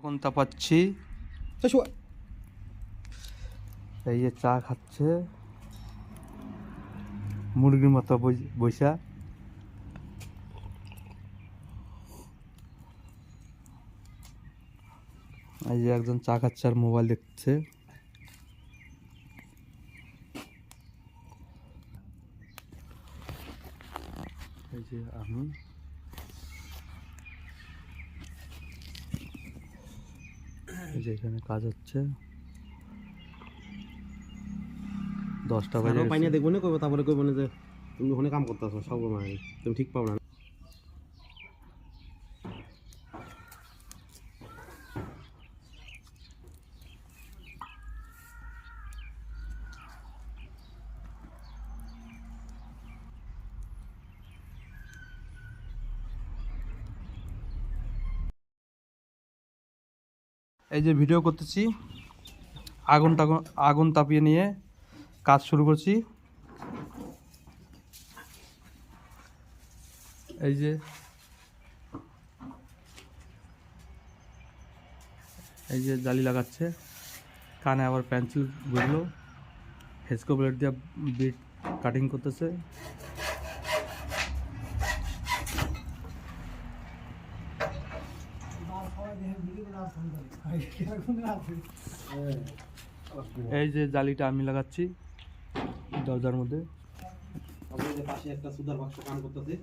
আগুন তাপাচ্ছি, এই যে চা খাচ্ছে মুরগির মতো বৈশা। এই যে একজন চা খাচ্ছে আর মোবাইল দেখছে। এই যে আমি, এই যে এখানে কাজ হচ্ছে। 10টা বাজে পাইনা দেখবো না, কইবো তারপরে কইবো না যে তুমি ওখানে কাম করতেছো, সব সময় তুমি ঠিক পাও না। এই যে ভিডিও করতেছি, আগুন তাপিয়ে নিয়ে কাজ শুরু করছি। এই যে জালি লাগাচ্ছে, কানে আবার পেন্সিল বুঝলো, হেসকো ব্লেড দিয়ে বিট কাটিং করতেছে। এই যে জালিটা আমি লাগাচ্ছি দরজার মধ্যে। পাশে একটা সুদার বাক্স কাম করতেছে।